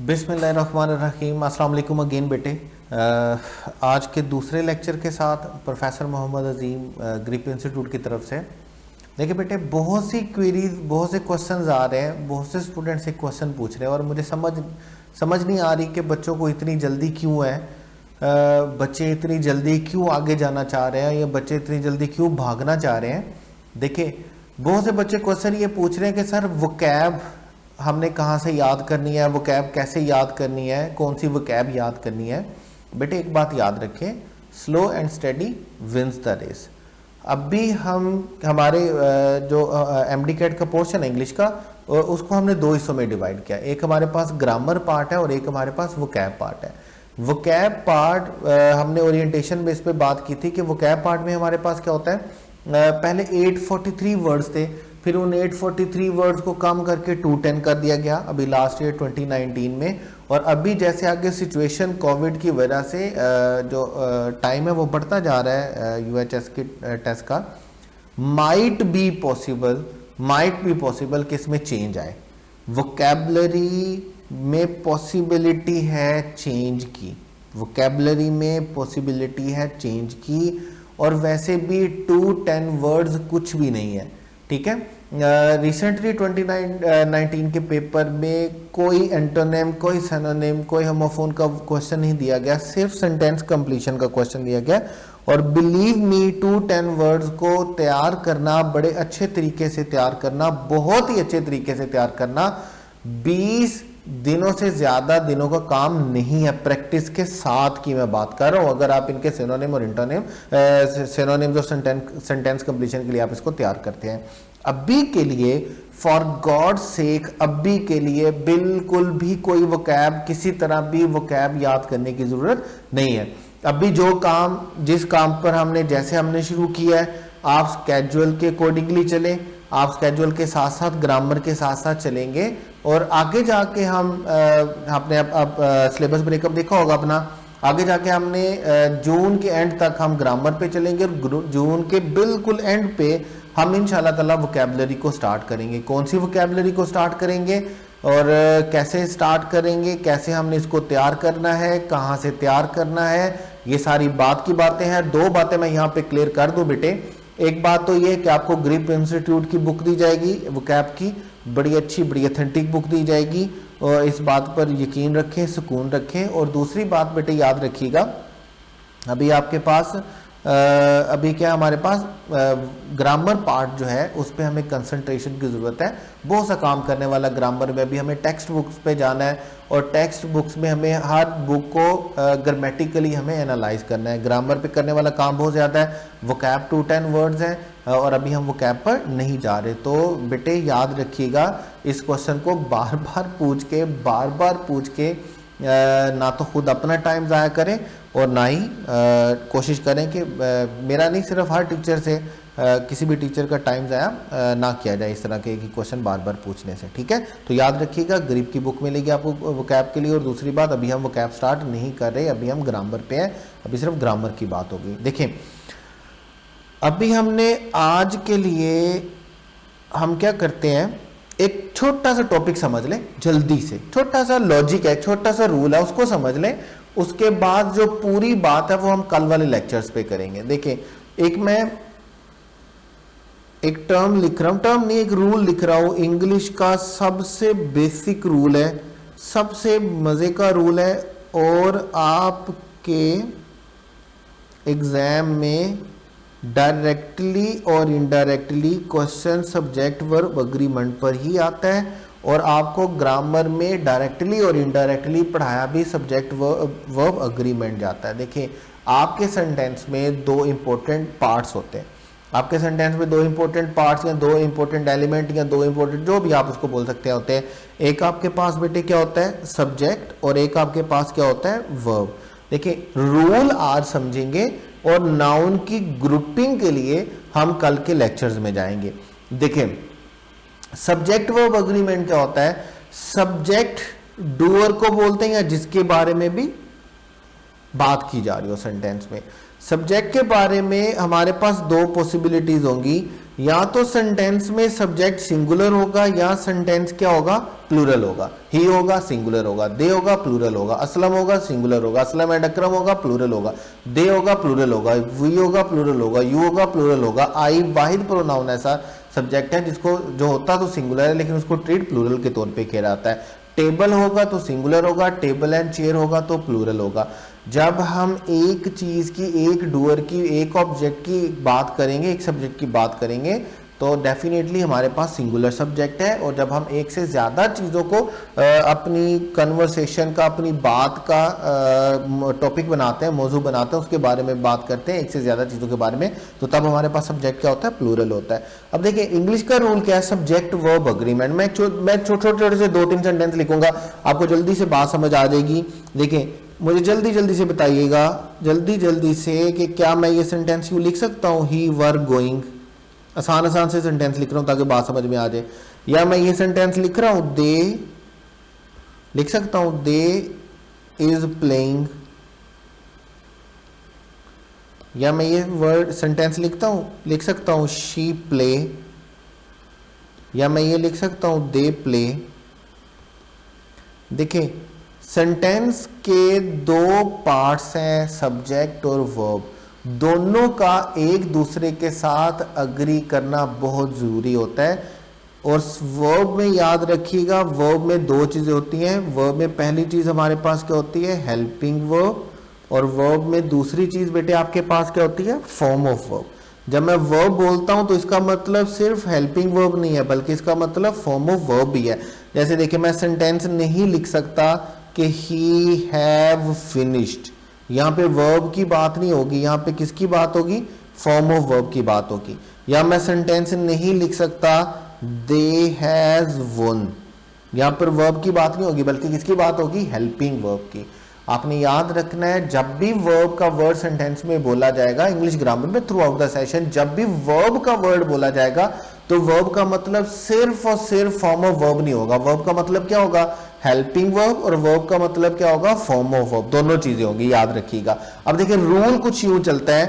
बिस्मिल्लाहिर्रहमानिर्रहीम। अस्सलाम वालेकुम अगेन बेटे। आज के दूसरे लेक्चर के साथ प्रोफेसर मोहम्मद अजीम ग्रिप इंस्टीट्यूट की तरफ से। देखिए बेटे, बहुत सी क्वेरीज, बहुत से क्वेश्चंस आ रहे हैं, बहुत से स्टूडेंट से क्वेश्चन पूछ रहे हैं और मुझे समझ नहीं आ रही कि बच्चों को इतनी जल्दी क्यों है, बच्चे इतनी जल्दी क्यों आगे जाना चाह रहे हैं या बच्चे इतनी जल्दी क्यों भागना चाह रहे हैं। देखिए, बहुत से बच्चे क्वेश्चन ये पूछ रहे हैं कि सर वोकैब हमने कहाँ से याद करनी है, वोकैब कैसे याद करनी है, कौन सी वोकैब याद करनी है। बेटे एक बात याद रखें, slow and study wins the race. अब भी हमारे जो एमडी कैट का पोर्शन है इंग्लिश का, उसको हमने दो हिस्सों में डिवाइड किया। एक हमारे पास ग्रामर पार्ट है और एक हमारे पास वोकैब पार्ट है। वोकैब पार्ट हमने ओरिएंटेशन बेस पे बात की थी कि वोकैब पार्ट में हमारे पास क्या होता है, पहले 843 वर्ड्स थे, फिर उन 843 वर्ड्स को कम करके 210 कर दिया गया अभी लास्ट ईयर 2019 में। और अभी जैसे आगे सिचुएशन कोविड की वजह से जो टाइम है वो बढ़ता जा रहा है यूएचएस की टेस्ट का, माइट बी पॉसिबल कि इसमें चेंज आए। वोकैबलरी में पॉसिबिलिटी है चेंज की, वोकैबलरी में पॉसिबिलिटी है चेंज की। और वैसे भी 210 वर्ड्स कुछ भी नहीं है, ठीक है। रिसेंटली 2019 के पेपर में कोई एंटोनिम, कोई सिनोनिम, कोई होमोफोन का क्वेश्चन नहीं दिया गया, सिर्फ सेंटेंस कंप्लीशन का क्वेश्चन दिया गया। और बिलीव मी, 210 वर्ड्स को तैयार करना, बड़े अच्छे तरीके से तैयार करना, बहुत ही अच्छे तरीके से तैयार करना 20 दिनों से ज्यादा दिनों का काम नहीं है। प्रैक्टिस के साथ की मैं बात कर रहा हूं। अगर आप इनके सिनोनिम और इंटोनिम, सिनोनिम्स और सेंटेंस कंप्लीशन के लिए आप इसको तैयार करते हैं, अभी के लिए फॉर गॉड सेक, अभी के लिए बिल्कुल भी कोई वोकैब, किसी तरह भी वोकैब याद करने की जरूरत नहीं है। अभी जो काम, जिस काम पर हमने शुरू किया है, आप स्केड्यूल के अकॉर्डिंगली चलें, आप स्केड्यूल के साथ साथ ग्रामर के साथ साथ चलेंगे और आगे जाके आपने अब सिलेबस ब्रेकअप देखा होगा अपना। आगे जाके हमने जून के एंड तक हम ग्रामर पे चलेंगे और जून के बिल्कुल एंड पे हम इंशाल्लाह ताला वोकैबलरी को स्टार्ट करेंगे। कौन सी वोकैबलरी को स्टार्ट करेंगे और कैसे स्टार्ट करेंगे, कैसे हमने इसको तैयार करना है, कहाँ से तैयार करना है, ये सारी बात की बातें हैं। दो बातें मैं यहाँ पे क्लियर कर दूं बेटे। एक बात तो ये कि आपको ग्रिप इंस्टीट्यूट की बुक दी जाएगी वोकैब की, बड़ी अच्छी, बड़ी ऑथेंटिक बुक दी जाएगी और इस बात पर यकीन रखें, सुकून रखें। और दूसरी बात बेटे याद रखिएगा, अभी आपके पास अभी क्या हमारे पास ग्रामर पार्ट जो है उस पर हमें कंसंट्रेशन की ज़रूरत है। बहुत सा काम करने वाला ग्रामर में भी हमें टेक्स्ट बुक्स पे जाना है और टेक्स्ट बुक्स में हमें हर बुक को ग्रामेटिकली हमें एनालाइज करना है। ग्रामर पे करने वाला काम बहुत ज़्यादा है। वोकैब 210 वर्ड्स हैं और अभी हम वोकैब पर नहीं जा रहे। तो बेटे याद रखिएगा, इस क्वेश्चन को बार बार पूछ के ना तो खुद अपना टाइम ज़ाया करें और ना ही कोशिश करें कि मेरा नहीं, सिर्फ हर टीचर से, किसी भी टीचर का टाइम ज़ाया ना किया जाए इस तरह के क्वेश्चन बार बार पूछने से, ठीक है। तो याद रखिएगा, ग्रिप की बुक मिलेगी आपको वोकैब के लिए। और दूसरी बात, अभी हम वोकैब स्टार्ट नहीं कर रहे, अभी हम ग्रामर पे हैं, अभी सिर्फ ग्रामर की बात होगी। देखें, अभी हमने आज के लिए हम क्या करते हैं, एक छोटा सा टॉपिक समझ लें जल्दी से, छोटा सा लॉजिक है, छोटा सा रूल है, उसको समझ लें। उसके बाद जो पूरी बात है वो हम कल वाले लेक्चर्स पे करेंगे। देखिए, एक टर्म लिख रहा हूं, टर्म नहीं, एक रूल लिख रहा हूं। इंग्लिश का सबसे बेसिक रूल है, सबसे मजे का रूल है और आपके एग्जाम में डायरेक्टली और indirectly question subject verb agreement पर ही आता है और आपको ग्रामर में डायरेक्टली और इनडायरेक्टली पढ़ाया भी सब्जेक्ट वर्ब अग्रीमेंट जाता है। देखिए, आपके सेंटेंस में दो इंपॉर्टेंट पार्ट्स होते हैं, आपके सेंटेंस में दो इंपॉर्टेंट पार्ट्स या दो इंपॉर्टेंट एलिमेंट या दो इंपॉर्टेंट, जो भी आप उसको बोल सकते होते हैं। एक आपके पास बेटे क्या होता है, सब्जेक्ट, और एक आपके पास क्या होता है, वर्ब। देखिए, रूल आज समझेंगे और नाउन की ग्रुपिंग के लिए हम कल के लेक्चर्स में जाएंगे। देखिए, सब्जेक्ट वर्ब अग्रीमेंट क्या होता है, सब्जेक्ट डूअर को बोलते हैं या जिसके बारे में भी बात की जा रही हो सेंटेंस में। सब्जेक्ट के बारे में हमारे पास दो पॉसिबिलिटीज होंगी, या तो सेंटेंस में सब्जेक्ट सिंगुलर होगा या सेंटेंस क्या होगा, प्लूरल होगा, ही होगा सिंगुलर होगा, दे होगा प्लूरल होगा, असलम होगा सिंगुलर होगा, असलम एंड अकरम होगा प्लूरल होगा, दे होगा प्लूरल होगा, वी होगा प्लूरल होगा, यू होगा प्लूरल होगा। आई वाहिद प्रोनाउन ऐसा सब्जेक्ट है जिसको जो होता तो सिंगुलर है लेकिन उसको ट्रीट प्लूरल के तौर पे किया जाता है। टेबल होगा तो सिंगुलर होगा, टेबल एंड चेयर होगा तो प्लूरल होगा। जब हम एक चीज की, एक डूअर की, एक ऑब्जेक्ट की बात करेंगे, एक सब्जेक्ट की बात करेंगे तो डेफिनेटली हमारे पास सिंगुलर सब्जेक्ट है। और जब हम एक से ज़्यादा चीज़ों को अपनी कन्वर्सेशन का, अपनी बात का टॉपिक बनाते हैं, मौजू बनाते हैं, उसके बारे में बात करते हैं एक से ज़्यादा चीज़ों के बारे में, तो तब हमारे पास सब्जेक्ट क्या होता है, प्लूरल होता है। अब देखिए इंग्लिश का रूल क्या है, सब्जेक्ट वर्ब अग्रीमेंट। मैं छोटे छोटे से 2-3 सेंटेंस लिखूंगा, आपको जल्दी से बात समझ आ जाएगी। देखिए मुझे जल्दी जल्दी से बताइएगा, जल्दी जल्दी से, कि क्या मैं ये सेंटेंस यूँ लिख सकता हूँ, ही वर गोइंग। आसान आसान से सेंटेंस लिख रहा हूं ताकि बात समझ में आ जाए। या मैं ये सेंटेंस लिख रहा हूं, दे लिख सकता हूं, दे इज प्लेइंग। या मैं ये वर्ड सेंटेंस लिख सकता हूं, शी प्ले। या मैं ये लिख सकता हूं, दे प्ले। देखिए सेंटेंस के 2 पार्ट्स हैं, सब्जेक्ट और वर्ब। दोनों का एक दूसरे के साथ अग्री करना बहुत ज़रूरी होता है। और वर्ब में याद रखिएगा, वर्ब में 2 चीज़ें होती हैं। वर्ब में पहली चीज़ हमारे पास क्या होती है, हेल्पिंग वर्ब। और वर्ब में दूसरी चीज़ बेटे आपके पास क्या होती है, फॉर्म ऑफ वर्ब। जब मैं वर्ब बोलता हूं तो इसका मतलब सिर्फ हेल्पिंग वर्ब नहीं है, बल्कि इसका मतलब फॉर्म ऑफ वर्ब भी है। जैसे देखिए मैं सेंटेंस नहीं लिख सकता कि ही हैव फिनिश्ड, यहाँ पे वर्ब की बात नहीं होगी, यहाँ पे किसकी बात होगी, फॉर्म ऑफ वर्ब की बात होगी। या मैं सेंटेंस नहीं लिख सकता दे हैज वन, यहाँ पर वर्ब की बात नहीं होगी बल्कि किसकी बात होगी, हेल्पिंग वर्ब की। आपने याद रखना है जब भी वर्ब का वर्ड सेंटेंस में बोला जाएगा इंग्लिश ग्रामर में थ्रू आउट द सेशन, जब भी वर्ब का वर्ड बोला जाएगा तो वर्ब का मतलब सिर्फ और सिर्फ फॉर्म ऑफ वर्ब नहीं होगा। वर्ब का मतलब क्या होगा, हेल्पिंग वर्ब, और वर्ब का मतलब क्या होगा, फॉर्म ऑफ वर्ब। दोनों चीजें होंगी, याद रखिएगा। अब देखिए रूल कुछ यूं चलता है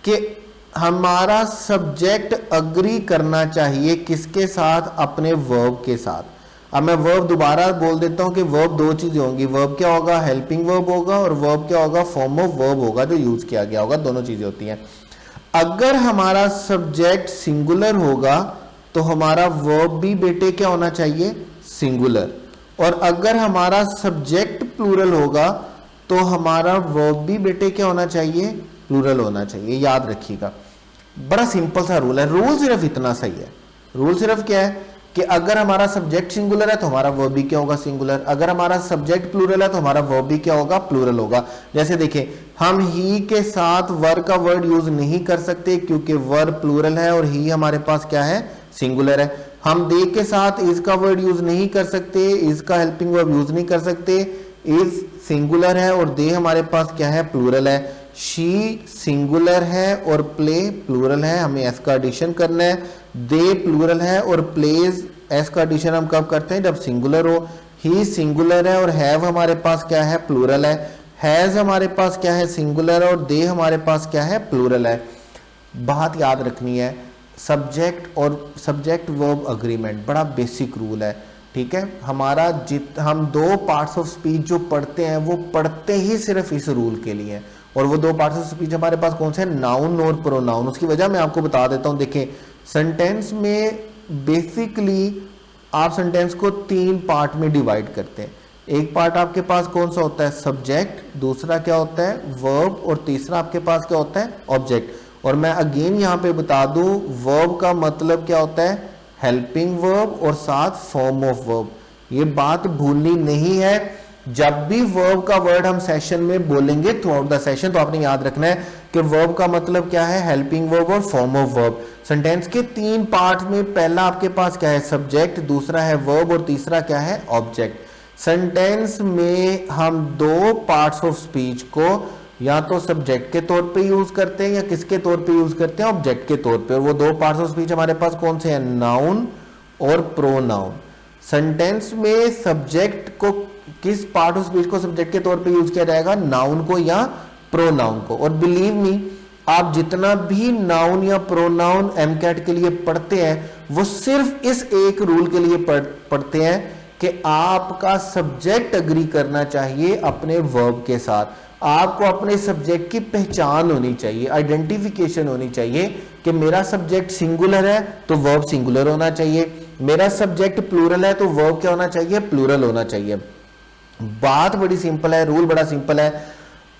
कि हमारा सब्जेक्ट अग्री करना चाहिए किसके साथ, अपने वर्ब के साथ। अब मैं वर्ब दोबारा बोल देता हूं कि वर्ब 2 चीजें होंगी। वर्ब क्या होगा, हेल्पिंग वर्ब होगा, और वर्ब क्या होगा, फॉर्म ऑफ वर्ब होगा जो यूज किया गया होगा। दोनों चीजें होती हैं। अगर हमारा सब्जेक्ट सिंगुलर होगा तो हमारा वर्ब भी बेटे क्या होना चाहिए, सिंगुलर। और अगर हमारा सब्जेक्ट प्लूरल होगा तो हमारा वर्ब भी बेटे क्या होना चाहिए, प्लूरल होना चाहिए। याद रखिएगा, बड़ा सिंपल सा रूल है। रूल सिर्फ इतना सही है। रूल सिर्फ क्या है कि अगर हमारा सब्जेक्ट सिंगुलर है तो हमारा वर्ब भी क्या होगा, सिंगुलर। अगर हमारा सब्जेक्ट प्लूरल है तो हमारा वर्ब भी क्या होगा, प्लूरल होगा। जैसे देखिए हम ही के साथ वर का वर्ड यूज नहीं कर सकते क्योंकि वर प्लूरल है और ही हमारे पास क्या है, सिंगुलर है। हम दे के साथ इज का वर्ड यूज नहीं कर सकते, इज का हेल्पिंग वर्ब यूज नहीं कर सकते, इज सिंगुलर है और दे हमारे पास क्या है, प्लूरल है। शी सिंगुलर है और प्ले प्लूरल है, हमें एस का एडिशन करना है। दे प्लूरल है और प्लेज, एस का एडिशन हम कब करते हैं, जब सिंगुलर हो। ही सिंगुलर है और हैव हमारे पास क्या है, प्लूरल है। हैज हमारे पास क्या है, सिंगुलर है, और दे हमारे पास क्या है, प्लूरल है। बात याद रखनी है, सब्जेक्ट और सब्जेक्ट वर्ब अग्रीमेंट बड़ा बेसिक रूल है, ठीक है। हमारा हम 2 पार्ट्स ऑफ स्पीच जो पढ़ते हैं वो पढ़ते ही सिर्फ इस रूल के लिए हैं। और वो 2 पार्ट्स ऑफ स्पीच हमारे पास कौन से हैं, नाउन और प्रोनाउन। उसकी वजह मैं आपको बता देता हूं। देखें सेंटेंस में बेसिकली आप सेंटेंस को 3 पार्ट में डिवाइड करते हैं। एक पार्ट आपके पास कौन सा होता है, सब्जेक्ट, दूसरा क्या होता है, वर्ब, और तीसरा आपके पास क्या होता है, ऑब्जेक्ट। और मैं अगेन यहां पे बता दूं, वर्ब का मतलब क्या होता है, हेल्पिंग वर्ब और साथ फॉर्म ऑफ वर्ब। ये बात भूलनी नहीं है। जब भी वर्ब का वर्ड हम सेशन में बोलेंगे थ्रू आउट द सेशन तो आपने याद रखना है कि वर्ब का मतलब क्या है, हेल्पिंग वर्ब और फॉर्म ऑफ वर्ब। सेंटेंस के 3 पार्ट में पहला आपके पास क्या है, सब्जेक्ट, दूसरा है वर्ब और तीसरा क्या है, ऑब्जेक्ट। सेंटेंस में हम 2 पार्ट्स ऑफ स्पीच को या तो सब्जेक्ट के तौर पे यूज करते हैं या किसके तौर पे यूज करते हैं, ऑब्जेक्ट के तौर पे। और वो 2 पार्ट्स ऑफ स्पीच हमारे पास कौन से हैं, नाउन और प्रोनाउन। सेंटेंस में सब्जेक्ट को, किस पार्ट ऑफ स्पीच को सब्जेक्ट के तौर पे यूज किया जाएगा, नाउन को या प्रोनाउन को। और बिलीव मी, आप जितना भी नाउन या प्रोनाउन एमकैट के लिए पढ़ते हैं वो सिर्फ इस एक रूल के लिए पढ़ते हैं कि आपका सब्जेक्ट अग्री करना चाहिए अपने वर्ब के साथ। आपको अपने सब्जेक्ट की पहचान होनी चाहिए, आइडेंटिफिकेशन होनी चाहिए कि मेरा सब्जेक्ट सिंगुलर है तो वर्ब सिंगुलर होना चाहिए, मेरा सब्जेक्ट प्लूरल है तो वर्ब क्या होना चाहिए, प्लूरल होना चाहिए। बात बड़ी सिंपल है, रूल बड़ा सिंपल है।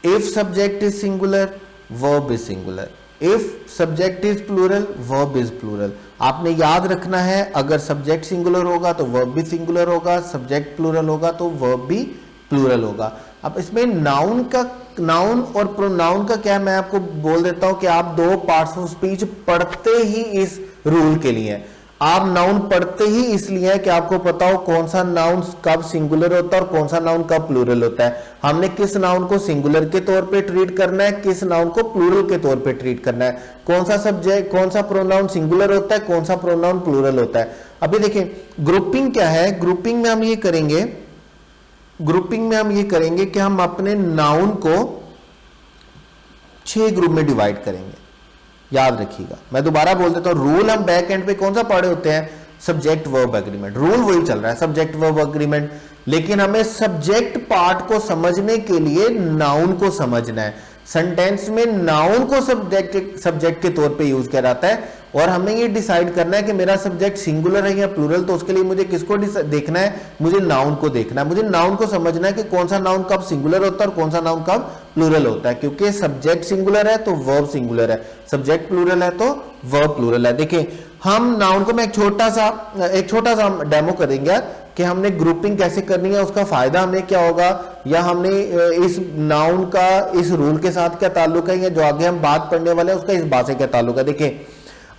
If subject is singular verb is singular, if subject is plural verb is plural. आपने याद रखना है, अगर सब्जेक्ट सिंगुलर होगा तो वर्ब भी सिंगुलर होगा, सब्जेक्ट प्लूरल होगा तो वर्ब भी प्लूरल होगा। अब इसमें नाउन और प्रोनाउन का क्या है, मैं आपको बोल देता हूं कि आप दो पार्ट्स ऑफ स्पीच पढ़ते ही इस रूल के लिए हैं। आप नाउन पढ़ते ही इसलिए है कि आपको पता हो कौन सा नाउन कब सिंगुलर होता है और कौन सा नाउन कब प्लूरल होता है। हमने किस नाउन को सिंगुलर के तौर पे ट्रीट करना है, किस नाउन को प्लूरल के तौर पे ट्रीट करना है, कौन सा सब्जेक्ट, कौन सा प्रोनाउन सिंगुलर होता है, कौन सा प्रोनाउन प्लूरल होता है। अभी देखिए ग्रुपिंग क्या है, ग्रुपिंग में हम ये करेंगे, कि हम अपने नाउन को 6 ग्रुप में डिवाइड करेंगे। याद रखिएगा, मैं दोबारा बोल देता हूं, रूल हम बैक एंड पे कौन सा पढ़े होते हैं, सब्जेक्ट वर्ब एग्रीमेंट, रूल वही चल रहा है सब्जेक्ट वर्ब एग्रीमेंट, लेकिन हमें सब्जेक्ट पार्ट को समझने के लिए नाउन को समझना है। सेंटेंस में नाउन को सब्जेक्ट के तौर पे यूज किया जाता है और हमें ये डिसाइड करना है कि मेरा सब्जेक्ट सिंगुलर है या प्लूरल। तो उसके लिए मुझे किसको देखना है, मुझे नाउन को देखना है, मुझे नाउन को समझना है कि कौन सा नाउन कब सिंगुलर होता है और कौन सा नाउन कब प्लूरल होता है। क्योंकि सब्जेक्ट सिंगुलर है तो वर्ब सिंगुलर है, सब्जेक्ट प्लूरल है तो वर्ब प्लूरल है। देखिए हम नाउन को, मैं एक छोटा सा डेमो करेंगे कि हमने ग्रुपिंग कैसे करनी है, उसका फायदा हमें क्या होगा, या हमने इस नाउन का इस रूल के साथ क्या ताल्लुक है, या जो आगे हम बात पढ़ने वाले हैं उसका इस बात से क्या ताल्लुक है। देखिए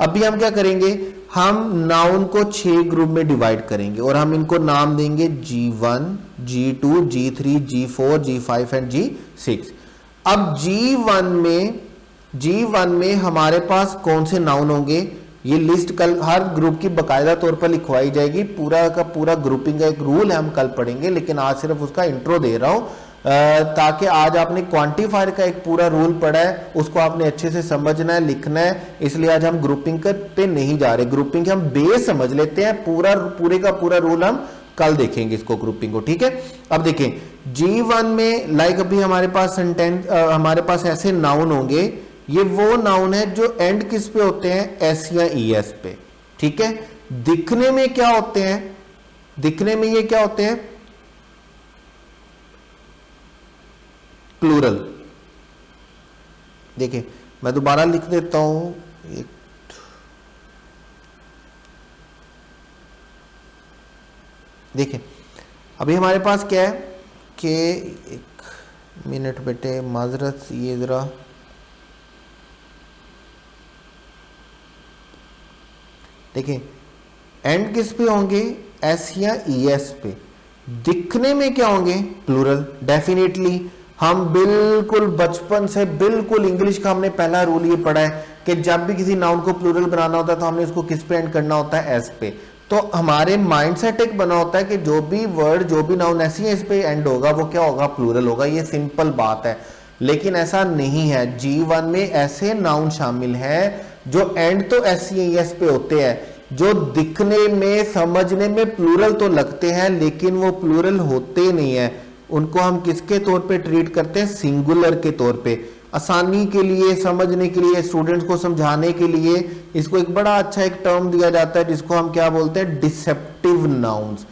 अभी हम क्या करेंगे, हम नाउन को 6 ग्रुप में डिवाइड करेंगे और हम इनको नाम देंगे G1, G2, G3, G4, G5 and G6। अब G1 में हमारे पास कौन से नाउन होंगे, ये लिस्ट कल हर ग्रुप की बकायदा तौर पर लिखवाई जाएगी। पूरा का पूरा ग्रुपिंग का एक रूल है, हम कल पढ़ेंगे, लेकिन आज सिर्फ उसका इंट्रो दे रहा हूं ताकि आज आपने क्वांटिफायर का एक पूरा रूल पढ़ा है, उसको आपने अच्छे से समझना है, लिखना है। इसलिए आज हम ग्रुपिंग पे नहीं जा रहे, ग्रुपिंग के हम बेस समझ लेते हैं, पूरे का पूरा रूल हम कल देखेंगे इसको, ग्रुपिंग को, ठीक है। अब देखें G1 में लाइक अभी हमारे पास हमारे पास ऐसे नाउन होंगे, ये वो नाउन है जो एंड किस पे होते हैं, एस या ईएस पे, ठीक है। दिखने में क्या होते हैं, दिखने में ये क्या होते हैं, प्लूरल। देखिए मैं दोबारा लिख देता हूं, देखिए अभी हमारे पास क्या है कि, एक मिनट बेटे माजरत, ये जरा देखिए एंड किस पे होंगे, एस या ईएस पे। दिखने में क्या होंगे, प्लूरल। डेफिनेटली हम बिल्कुल बचपन से बिल्कुल इंग्लिश का हमने पहला रूल ये पढ़ा है कि जब भी किसी नाउन को प्लूरल बनाना होता है तो हमने उसको किस पे एंड करना होता है, एस पे। तो हमारे माइंडसेट एक बना होता है कि जो भी वर्ड, जो भी नाउन एस या एस पे एंड होगा वो क्या होगा, प्लूरल होगा। ये सिंपल बात है, लेकिन ऐसा नहीं है। G1 में ऐसे नाउन शामिल हैं जो एंड तो एस या एस पे होते हैं, जो दिखने में समझने में प्लूरल तो लगते हैं लेकिन वो प्लूरल होते नहीं है। उनको हम किसके तौर पे ट्रीट करते हैं, सिंगुलर के तौर पे। आसानी के लिए, समझने के लिए, स्टूडेंट्स को समझाने के लिए इसको एक बड़ा अच्छा एक टर्म दिया जाता है जिसको हम क्या बोलते हैं, डिसेप्टिव नाउन्स।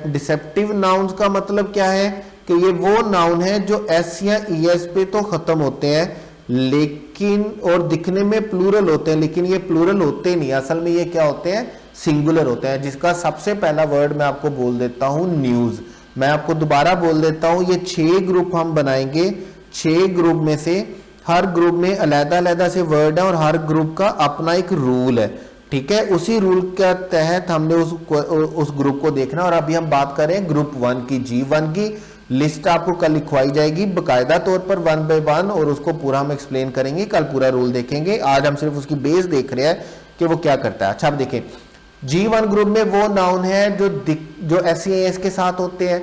डिसेप्टिव नाउन्स का मतलब क्या है कि ये वो नाउन है जो एस या ईएस पे तो खत्म होते हैं लेकिन, और दिखने में प्लूरल होते हैं, लेकिन ये प्लूरल होते नहीं, असल में ये क्या होते हैं, सिंगुलर होते हैं। जिसका सबसे पहला वर्ड मैं आपको बोल देता हूं, न्यूज। मैं आपको दोबारा बोल देता हूं, ये 6 ग्रुप हम बनाएंगे। 6 ग्रुप में से हर ग्रुप में अलग-अलग से वर्ड है और हर ग्रुप का अपना एक रूल है, ठीक है। उसी रूल के तहत हमने उस ग्रुप को देखना। और अभी हम बात करें ग्रुप 1 की, G1 की लिस्ट आपको कल लिखवाई जाएगी बकायदा तौर पर 1 बाय 1 और उसको पूरा हम एक्सप्लेन करेंगे, कल पूरा रूल देखेंगे। आज हम सिर्फ उसकी बेस देख रहे हैं कि वो क्या करता है। अच्छा अब देखें, G1 ग्रुप में वो नाउन है जो एस के साथ होते हैं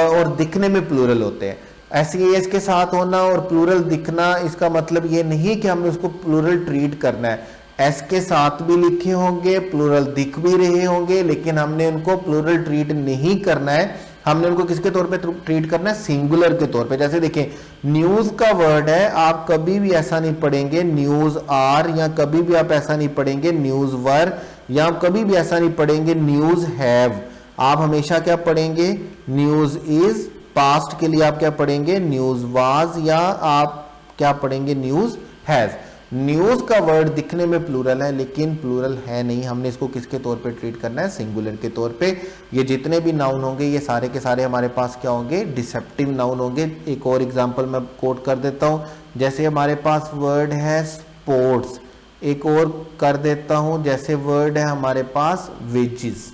और दिखने में प्लूरल होते हैं। एस के साथ होना और प्लूरल दिखना, इसका मतलब ये नहीं कि हमने उसको प्लूरल ट्रीट करना है। एस के साथ भी लिखे होंगे, प्लूरल दिख भी रहे होंगे, लेकिन हमने उनको प्लूरल ट्रीट नहीं करना है, हमने उनको किसके तौर पे ट्रीट करना है, सिंगुलर के तौर पे। जैसे देखें न्यूज का वर्ड है, आप कभी भी ऐसा नहीं पढ़ेंगे न्यूज आर, या कभी भी आप ऐसा नहीं पढ़ेंगे न्यूज वर, या आप कभी भी ऐसा नहीं पढ़ेंगे न्यूज हैव। आप हमेशा क्या पढ़ेंगे, न्यूज इज। पास्ट के लिए आप क्या पढ़ेंगे, न्यूज वाज, या आप क्या पढ़ेंगे, न्यूज हैज। न्यूज का वर्ड दिखने में प्लूरल है लेकिन प्लूरल है नहीं, हमने इसको किसके तौर पे ट्रीट करना है, सिंगुलर के तौर पे। ये जितने भी नाउन होंगे ये सारे के सारे हमारे पास क्या होंगे, डिसेप्टिव नाउन होंगे। एक और एग्जांपल मैं कोट कर देता हूं, जैसे हमारे पास वर्ड है स्पोर्ट्स, एक और कर देता हूं, जैसे वर्ड है हमारे पास वेजेस।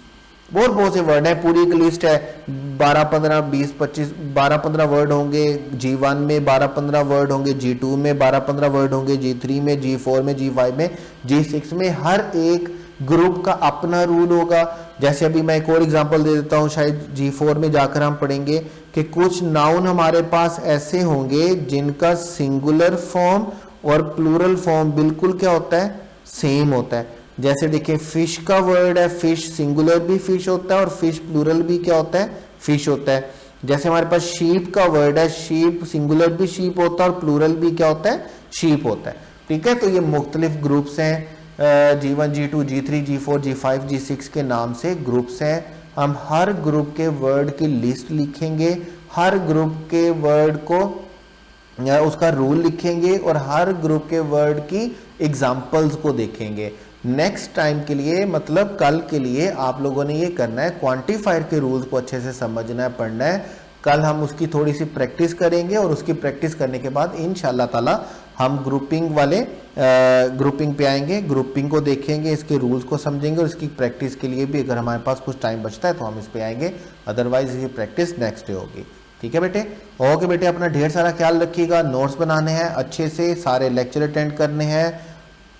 बहुत से वर्ड है, पूरी एक लिस्ट है, 12 15 20 25 12 15 वर्ड होंगे G1 में, 12 15 वर्ड होंगे G2 में, 12 15 वर्ड होंगे G3 में, G4 में, G5 में, G6 में। हर एक ग्रुप का अपना रूल होगा। जैसे अभी मैं एक और एग्जांपल दे देता हूं, शायद G4 में जाकर हम पढ़ेंगे कि कुछ नाउन हमारे पास ऐसे होंगे जिनका सिंगुलर फॉर्म और प्लूरल फॉर्म बिल्कुल क्या होता है, सेम होता है। जैसे देखिए फिश का वर्ड है, फिश सिंगुलर भी फिश होता है और फिश प्लूरल भी क्या होता है, फिश होता है। जैसे हमारे पास शीप का वर्ड है, शीप सिंगुलर भी शीप होता है और प्लूरल भी क्या होता है, शीप होता है। ठीक है, तो ये मुख्तलिफ ग्रुप्स हैं, G1 G2 G3 G4 G5 G6 के नाम से ग्रुप्स हैं। हम हर ग्रुप के वर्ड की लिस्ट लिखेंगे, हर ग्रुप के वर्ड को या उसका रूल लिखेंगे और हर ग्रुप के वर्ड की एग्जाम्पल्स को देखेंगे। नेक्स्ट टाइम के लिए, मतलब कल के लिए आप लोगों ने ये करना है, क्वांटिफायर के रूल्स को अच्छे से समझना है, पढ़ना है। कल हम उसकी थोड़ी सी प्रैक्टिस करेंगे और उसकी प्रैक्टिस करने के बाद इंशाल्लाह ताला हम ग्रुपिंग वाले ग्रुपिंग पे आएंगे, ग्रुपिंग को देखेंगे, इसके रूल्स को समझेंगे और इसकी प्रैक्टिस के लिए भी अगर हमारे पास कुछ टाइम बचता है तो हम इस पे आएंगे, अदरवाइज इसकी प्रैक्टिस नेक्स्ट डे होगी। ठीक है बेटे, ओके बेटे, अपना ढेर सारा ख्याल रखिएगा, नोट्स बनाने हैं अच्छे से, सारे लेक्चर अटेंड करने हैं।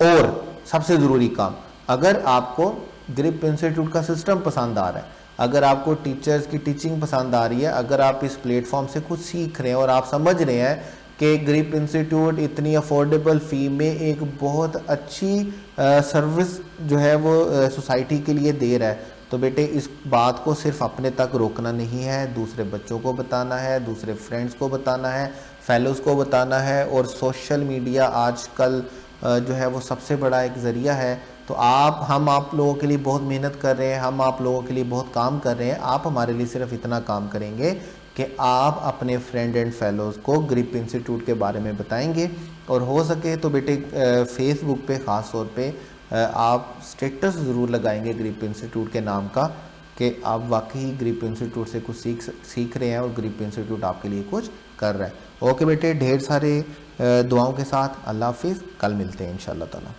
और सबसे ज़रूरी काम, अगर आपको ग्रिप इंस्टीट्यूट का सिस्टम पसंद आ रहा है, अगर आपको टीचर्स की टीचिंग पसंद आ रही है, अगर आप इस प्लेटफॉर्म से कुछ सीख रहे हैं और आप समझ रहे हैं कि ग्रिप इंस्टीट्यूट इतनी अफोर्डेबल फ़ी में एक बहुत अच्छी सर्विस जो है वो सोसाइटी के लिए दे रहा है, तो बेटे इस बात को सिर्फ अपने तक रोकना नहीं है, दूसरे बच्चों को बताना है, दूसरे फ्रेंड्स को बताना है, फेलोज़ को बताना है। और सोशल मीडिया आजकल जो है वो सबसे बड़ा एक ज़रिया है। तो हम आप लोगों के लिए बहुत मेहनत कर रहे हैं, हम आप लोगों के लिए बहुत काम कर रहे हैं। आप हमारे लिए सिर्फ इतना काम करेंगे कि आप अपने फ्रेंड एंड फेलोज़ को ग्रिप इंस्टीट्यूट के बारे में बताएंगे। और हो सके तो बेटे फेसबुक पे ख़ास तौर पे आप स्टेटस ज़रूर लगाएंगे ग्रिप इंस्टीट्यूट के नाम का, कि आप वाकई ग्रिप इंस्टीट्यूट से कुछ सीख रहे हैं और ग्रिप इंस्टीट्यूट आपके लिए कुछ कर रहा है। ओके बेटे, ढेर सारे दुआओं के साथ अल्लाह हाफिज़, कल मिलते हैं इंशाअल्लाह ताला।